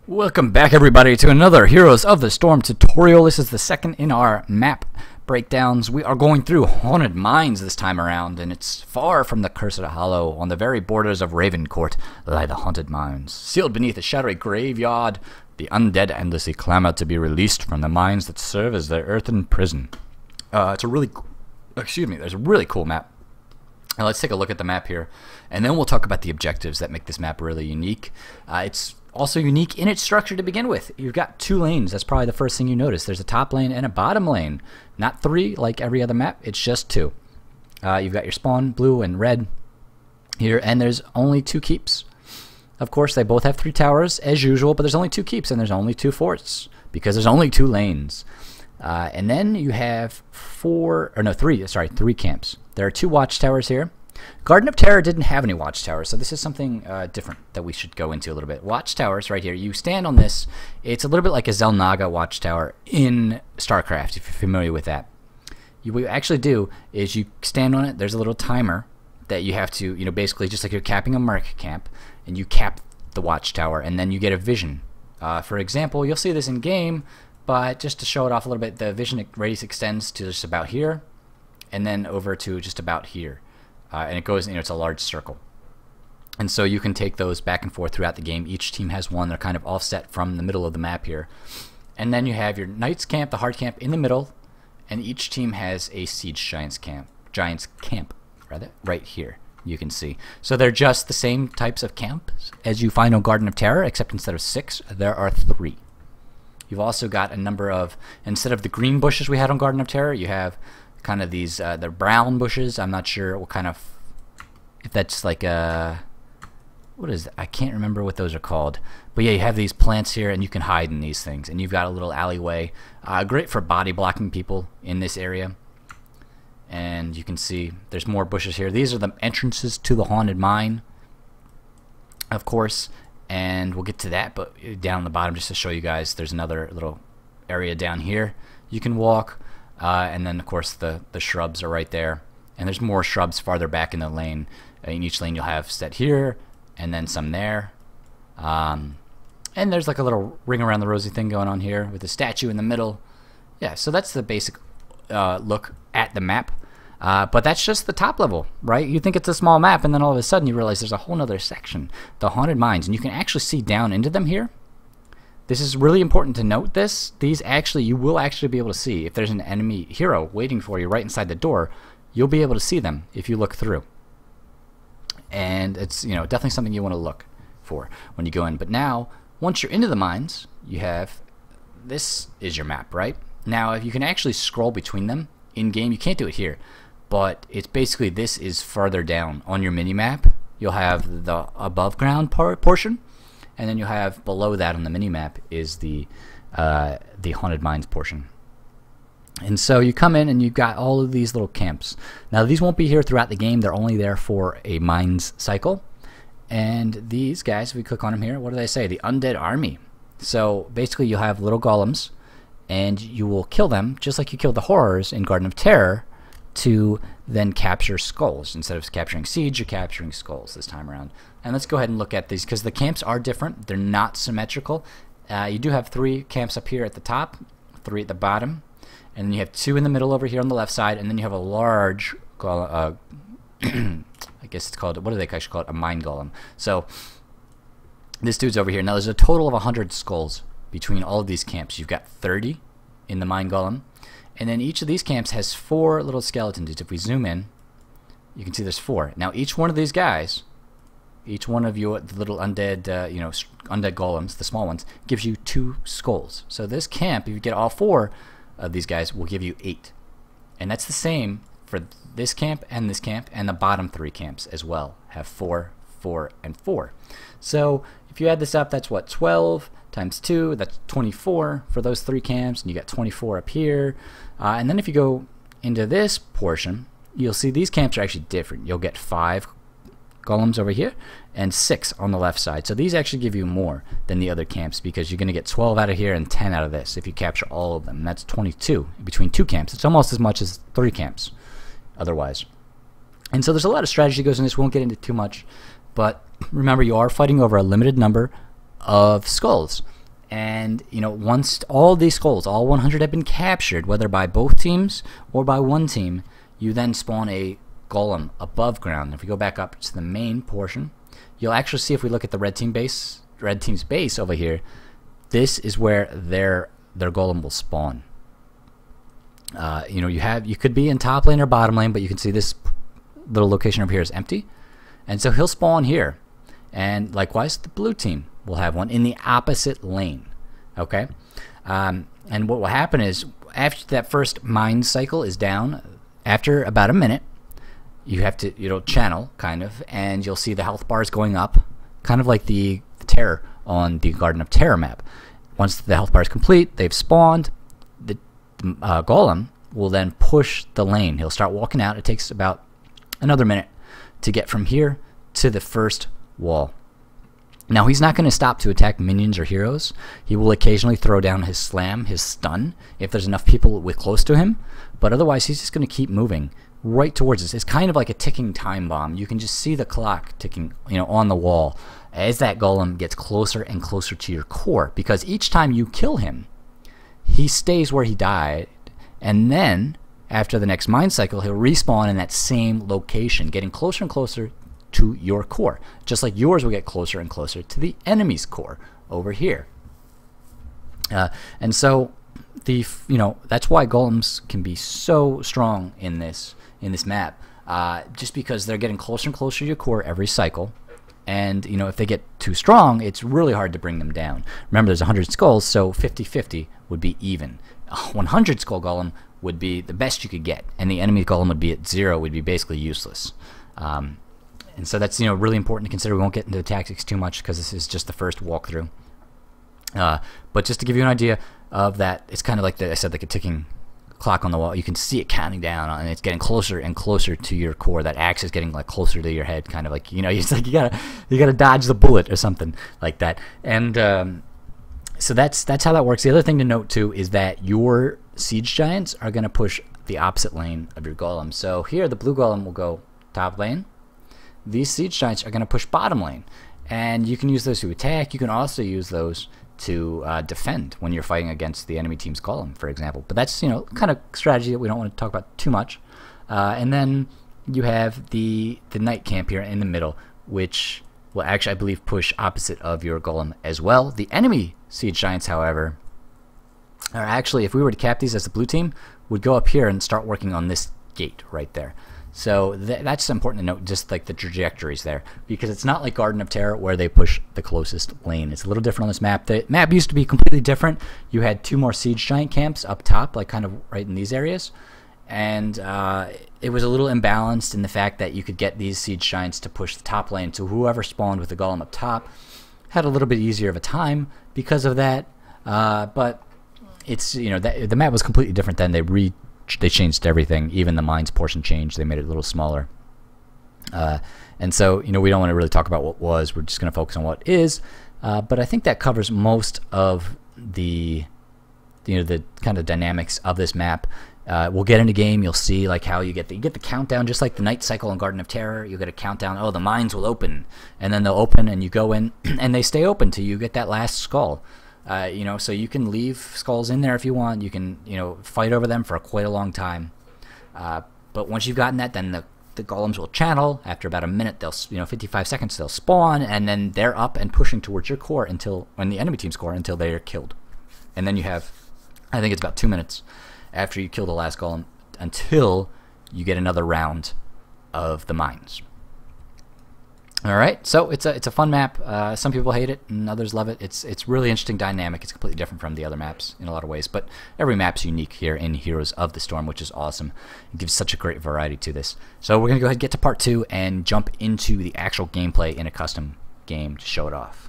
Welcome back everybody to another Heroes of the Storm tutorial. This is the second in our map breakdowns. We are going through Haunted Mines this time around, and it's far from the Cursed Hollow. On the very borders of Ravencourt lie the Haunted Mines. Sealed beneath a shadowy graveyard, the undead endlessly clamor to be released from the mines that serve as their earthen prison. There's a really cool map. Now let's take a look at the map here, and then we'll talk about the objectives that make this map really unique. It's also unique in its structure to begin with. You've got two lanes. That's probably the first thing you notice. There's a top lane and a bottom lane. Not three like every other map. It's just two. You've got your spawn, blue and red here, and there's only two keeps. Of course, they both have three towers as usual, but there's only two keeps and there's only two forts because there's only two lanes. And then you have three camps. There are two watchtowers here. Garden of Terror didn't have any watchtowers, so this is something different that we should go into a little bit. Watchtowers right here. You stand on this. It's a little bit like a Xel'Naga watchtower in StarCraft, if you're familiar with that. What you actually do is you stand on it. There's a little timer that you have to, basically just like you're capping a merc camp, and you cap the watchtower, and then you get a vision. For example, you'll see this in game, but just to show it off a little bit, the vision radius extends to just about here, and then over to just about here. And it goes, it's a large circle. And so you can take those back and forth throughout the game. Each team has one. They're kind of offset from the middle of the map here. And then you have your Knights camp, the hard camp in the middle, and each team has a Siege Giants camp, right here. You can see. So they're just the same types of camps as you find on Garden of Terror, except instead of 6, there are 3. You've also got a number of, instead of the green bushes we had on Garden of Terror, you have kind of these the brown bushes. I'm not sure what kind of, if that's like what is that? I can't remember what those are called, but yeah, you have these plants here and you can hide in these things, and you've got a little alleyway, great for body blocking people in this area. And you can see there's more bushes here. These are the entrances to the Haunted Mine, of course, and we'll get to that, but down the bottom, just to show you guys, there's another little area down here you can walk. And then, of course, the shrubs are right there. And there's more shrubs farther back in the lane. In each lane you'll have set here, and then some there. And there's like a little ring around the rosy thing going on here with a statue in the middle. Yeah, so that's the basic look at the map. But that's just the top level, right? You think it's a small map, and then all of a sudden you realize there's a whole other section, the Haunted Mines. And you can actually see down into them here. This is really important to note this. You will actually be able to see if there's an enemy hero waiting for you right inside the door. You'll be able to see them if you look through. And it's definitely something you want to look for when you go in. But now, once you're into the mines, you have, this is your map, right? Now, if you can actually scroll between them in game, you can't do it here, but it's basically, this is further down on your mini map. You'll have the above ground portion. And then you have below that on the mini-map is the Haunted Mines portion. And so you come in and you've got all of these little camps. Now these won't be here throughout the game. They're only there for a mines cycle. And these guys, if we click on them here, what do they say? The Undead Army. So basically you'll have little golems, and you will kill them just like you killed the horrors in Garden of Terror, to then capture skulls. Instead of capturing siege, you're capturing skulls this time around. And let's go ahead and look at these, because the camps are different. They're not symmetrical. You do have 3 camps up here at the top, 3 at the bottom, and then you have 2 in the middle over here on the left side, and then you have a large I guess it's called, what do they actually call it? A mine golem. So this dude's over here. Now there's a total of 100 skulls between all of these camps. You've got 30 in the mine golem. And then each of these camps has 4 little skeleton dudes. If we zoom in, you can see there's 4. Now each one of these guys, each one of you, the little undead, undead golems, the small ones, gives you 2 skulls. So this camp, if you get all 4 of these guys, will give you 8. And that's the same for this camp, and the bottom 3 camps as well have 4, 4, and 4. So if you add this up, that's what, 12 times 2, that's 24 for those 3 camps, and you got 24 up here. And then if you go into this portion, you'll see these camps are actually different. You'll get 5 golems over here and 6 on the left side. So these actually give you more than the other camps, because you're going to get 12 out of here and 10 out of this if you capture all of them. And that's 22 between 2 camps. It's almost as much as 3 camps otherwise. And so there's a lot of strategy goes in this. We won't get into too much, but remember, you are fighting over a limited number of skulls. And once all these skulls, all 100 have been captured, whether by both teams or by one team, you then spawn a golem above ground. If we go back up to the main portion, you'll actually see, if we look at the red team's base over here, this is where their golem will spawn. You could be in top lane or bottom lane, but you can see this little location over here is empty, and so he'll spawn here. And likewise, the blue team will have one in the opposite lane. Okay, and what will happen is, after that first mine cycle is down, after about a minute, you have to channel kind of, and you'll see the health bars going up, kind of like the Terror on the Garden of Terror map. Once the health bar is complete, they've spawned. The golem will then push the lane. He'll start walking out. It takes about another minute to get from here to the first wall. Now, he's not going to stop to attack minions or heroes. He will occasionally throw down his slam, his stun, if there's enough people close to him, but otherwise he's just going to keep moving right towards us. It's kind of like a ticking time bomb. You can just see the clock ticking on the wall as that golem gets closer and closer to your core, because each time you kill him, he stays where he died, and then after the next mine cycle, he'll respawn in that same location, getting closer and closer to your core, just like yours will get closer and closer to the enemy's core over here. And so that's why golems can be so strong in this map, just because they're getting closer and closer to your core every cycle. And if they get too strong, it's really hard to bring them down. Remember, there's 100 skulls, so 50-50 would be even. A 100 skull golem would be the best you could get, and the enemy golem would be at 0, would be basically useless. And so that's really important to consider. We won't get into the tactics too much because this is just the first walkthrough. But just to give you an idea of that, it's kind of like I said, like a ticking clock on the wall. You can see it counting down, and it's getting closer and closer to your core. That axe is getting closer to your head, kind of like it's like you gotta dodge the bullet or something like that. And so that's how that works. The other thing to note too is that your siege giants are gonna push the opposite lane of your golem. So here, the blue golem will go top lane. These siege giants are going to push bottom lane, and you can use those to attack. You can also use those to defend when you're fighting against the enemy team's golem, for example. But that's kind of strategy that we don't want to talk about too much. And then you have the knight camp here in the middle, which will actually, I believe, push opposite of your golem as well. The enemy siege giants, however, are actually, if we were to cap these as the blue team, would go up here and start working on this gate right there. So that's important to note, just like the trajectories there, because it's not like Garden of Terror where they push the closest lane. It's a little different on this map. The map used to be completely different. You had 2 more siege giant camps up top, like kind of right in these areas, and it was a little imbalanced in the fact that you could get these siege giants to push the top lane, so whoever spawned with the golem up top had a little bit easier of a time because of that. But it's the map was completely different then. They changed everything. Even the mines portion changed. They made it a little smaller. And so, we don't want to really talk about what was. We're just going to focus on what is. But I think that covers most of the kind of dynamics of this map. We'll get into game. You'll see how you get the countdown, just like the night cycle in Garden of Terror. You'll get a countdown. Oh, the mines will open, and then they'll open, and you go in, and they stay open till you get that last skull. So you can leave skulls in there if you want. You can, fight over them for quite a long time. But once you've gotten that, then the golems will channel. After about a minute, they'll, 55 seconds, they'll spawn, and then they're up and pushing towards your core when the enemy team's core, until they are killed. And then you have, I think it's about 2 minutes after you kill the last golem until you get another round of the mines. Alright, so it's a fun map. Some people hate it and others love it. It's really interesting dynamic. It's completely different from the other maps in a lot of ways, but every map's unique here in Heroes of the Storm, which is awesome. It gives such a great variety to this. So we're going to go ahead and get to part 2 and jump into the actual gameplay in a custom game to show it off.